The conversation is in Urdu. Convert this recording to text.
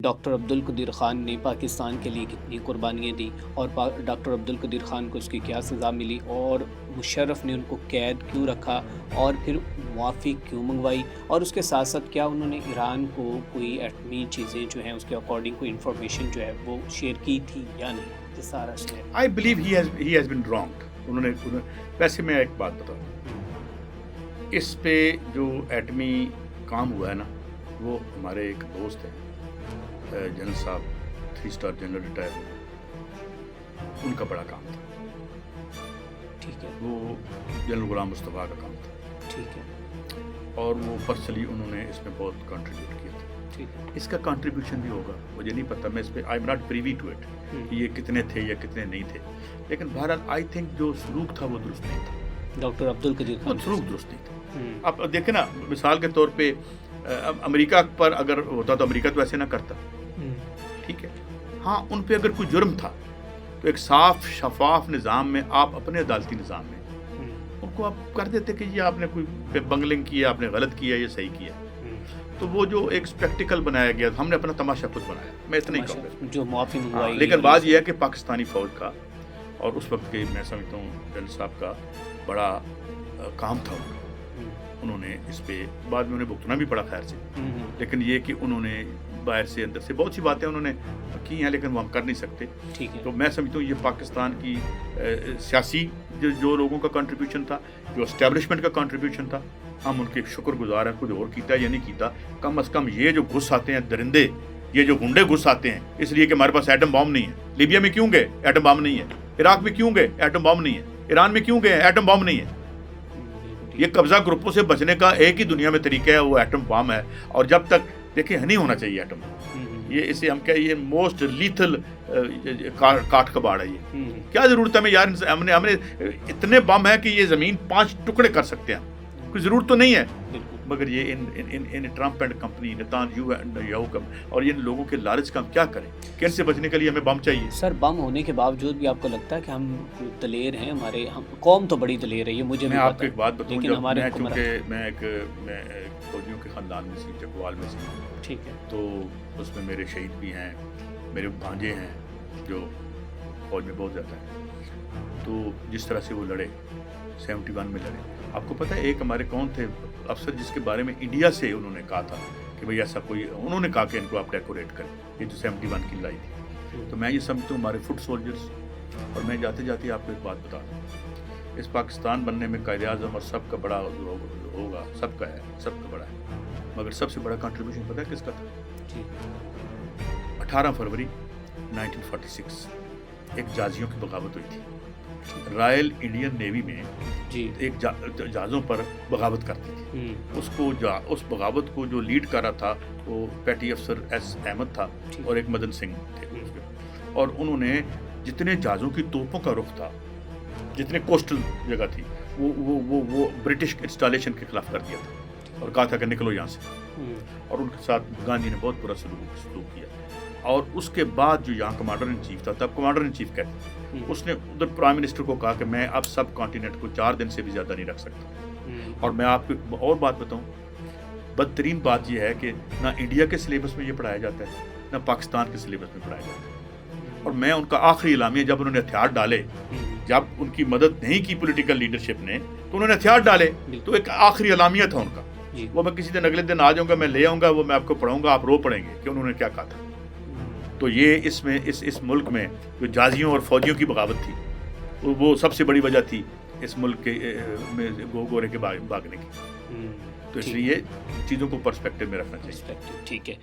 ڈاکٹر عبدالقدیر خان نے پاکستان کے لیے کتنی قربانیاں دی اور ڈاکٹر عبدالقدیر خان کو اس کی کیا سزا ملی اور مشرف نے ان کو قید کیوں رکھا اور پھر معافی کیوں منگوائی اور اس کے ساتھ ساتھ کیا انہوں نے ایران کو کوئی ایٹمی چیزیں جو ہیں اس کے اکارڈنگ کوئی انفارمیشن جو ہے وہ شیئر کی تھی یا نہیں، یہ سارا share I believe he has been wronged. انہوں نے ویسے میں ایک بات بتاؤں، اس پہ جو ایٹمی کام ہوا ہے نا، وہ ہمارے ایک دوست ہیں جنرل صاحب 3 اسٹار جنرل ریٹائر ہوئے، ان کا بڑا کام تھا. ٹھیک ہے، وہ جنرل غلام مصطفیٰ کا کام تھا. ٹھیک ہے، اور وہ پرسنلی انہوں نے اس میں بہت کنٹریبیوٹ کیا تھا. ٹھیک ہے، اس کا کنٹریبیوشن بھی ہوگا، مجھے نہیں پتہ، میں اس پہ I am not privy to it کہ یہ کتنے تھے یا کتنے نہیں تھے، لیکن بہرحال آئی تھنک جو سلوک تھا وہ درست نہیں تھا. ڈاکٹر عبدالقدیر وہ خان سلوک درست نہیں تھا. اب دیکھیں نا، مثال کے طور پہ امریکہ پر اگر ہوتا تو امریکہ تو ایسے نہ کرتا، ٹھیک ہے. ہاں، ان پہ اگر کوئی جرم تھا تو ایک صاف شفاف نظام میں، آپ اپنے عدالتی نظام میں ان کو آپ کر دیتے کہ یہ آپ نے کوئی بنگلنگ کیا، آپ نے غلط کیا، یہ صحیح کیا. تو وہ جو ایک اسپیکٹیکل بنایا گیا، ہم نے اپنا تماشا خود بنایا، میں اتنا ہی کہوں گا جو معافی منگوائی. لیکن بات یہ ہے کہ پاکستانی فوج کا اور اس وقت کے میں سمجھتا ہوں جنرل صاحب کا بڑا کام تھا. انہوں نے اس پہ بعد میں انہیں بھگتنا بھی پڑا خیر سے، لیکن یہ کہ انہوں نے باہر سے اندر سے بہت سی باتیں انہوں نے کی ہیں، لیکن وہ ہم کر نہیں سکتے. تو میں سمجھتا ہوں یہ پاکستان کی سیاسی جو لوگوں کا کنٹریبیوشن تھا، جو اسٹیبلشمنٹ کا کنٹریبیوشن تھا، ہم ان کے شکر گزار ہیں. کچھ اور کیتا یا نہیں کیتا، کم از کم یہ جو گھس آتے ہیں درندے، یہ جو گنڈے گھس آتے ہیں اس لیے کہ ہمارے پاس ایٹم بام نہیں ہے. لیبیا میں کیوں گئے؟ ایٹم بام نہیں ہے. عراق میں کیوں گئے؟ ایٹم بام نہیں ہے. ایران میں کیوں گئے؟ ایٹم بام نہیں ہے. یہ قبضہ گروپوں سے بچنے کا ایک ہی دنیا میں طریقہ ہے، وہ ایٹم بام ہے. اور جب تک دیکھیں نہیں ہونا چاہیے ایٹم بام، یہ اسے ہم کہیں یہ موسٹ لیتھل کاٹ کباڑ ہے. یہ کیا ضرورت ہے ہمیں یار؟ ہم نے اتنے بم ہے کہ یہ زمین 5 ٹکڑے کر سکتے ہیں، کوئی ضرورت تو نہیں ہے. مگر یہ ان ٹرمپ اینڈ کمپنی یہو اور ان لوگوں کے لالچ کا ہم کیا کریں کہ ان سے بچنے کے لیے ہمیں بم چاہیے. سر، بم ہونے کے باوجود بھی آپ کو لگتا ہے کہ ہم دلیر ہیں؟ ہمارے قوم تو بڑی دلیر ہے، یہ مجھے بھی میں آپ کو ایک بات بتاؤں، لیکن ہمارے میں ایک فوجیوں کے خاندان میں سی، چکوال میں سی. ٹھیک ہے، تو اس میں میرے شہید بھی ہیں، میرے بھانجے ہیں جو فوج میں بہت زیادہ ہیں. تو جس طرح سے وہ لڑے 71 میں لڑے، آپ کو پتہ ہے ایک ہمارے کون تھے افسر جس کے بارے میں انڈیا سے انہوں نے کہا تھا کہ بھئی ایسا کوئی، انہوں نے کہا کہ ان کو آپ ڈیکوریٹ کریں، یہ جو 71 کی لڑائی تھی. تو میں یہ سمجھتا ہوں ہمارے فٹ سولجرز، اور میں جاتے جاتے آپ کو ایک بات بتا دوں، اس پاکستان بننے میں قائد اعظم اور سب کا بڑا ہوگا، سب کا ہے، سب کا بڑا ہے، مگر سب سے بڑا کنٹریبیوشن پتہ ہے کس کا تھا؟ 18 فروری 1946 ایک جہازیوں کی بغاوت ہوئی تھی. رائل انڈین نیوی میں ایک جہازوں پر بغاوت کرتی تھی. اس بغاوت کو جو لیڈ کر رہا تھا وہ پیٹی افسر ایس احمد تھا اور ایک مدن سنگھ تھے. اور انہوں نے جتنے جہازوں کی توپوں کا رخ تھا، جتنے کوسٹل جگہ تھی، وہ برٹش انسٹالیشن کے خلاف کر دیا تھا اور کہا تھا کہ نکلو یہاں سے. اور ان کے ساتھ گاندھی نے بہت برا سلوک کیا. اور اس کے بعد جو یہاں کمانڈر ان چیف تھا، تب کمانڈر ان چیف کہتے ہیں، اس نے ادھر پرائم منسٹر کو کہا کہ میں اب سب کانٹیننٹ کو 4 دن سے بھی زیادہ نہیں رکھ سکتا. اور میں آپ کو اور بات بتاؤں، بدترین بات یہ ہے کہ نہ انڈیا کے سلیبس میں یہ پڑھایا جاتا ہے، نہ پاکستان کے سلیبس میں پڑھایا جاتا ہے. اور میں ان کا آخری اعلامیہ جب انہوں نے ہتھیار ڈالے، جب ان کی مدد نہیں کی پولیٹیکل لیڈرشپ نے تو انہوں نے ہتھیار ڈالے، تو ایک آخری اعلامیہ تھا ان کا، وہ میں کسی دن اگلے دن آ جاؤں گا، میں لے آؤں گا، وہ میں آپ کو پڑھاؤں گا، آپ رو پڑیں گے کہ انہوں نے کیا کہا تھا. تو یہ اس ملک میں جو جہازیوں اور فوجیوں کی بغاوت تھی، وہ سب سے بڑی وجہ تھی اس ملک کے میں گورے کے بھاگنے کی. تو اس لیے چیزوں کو پرسپیکٹو میں رکھنا چاہیے. ٹھیک ہے.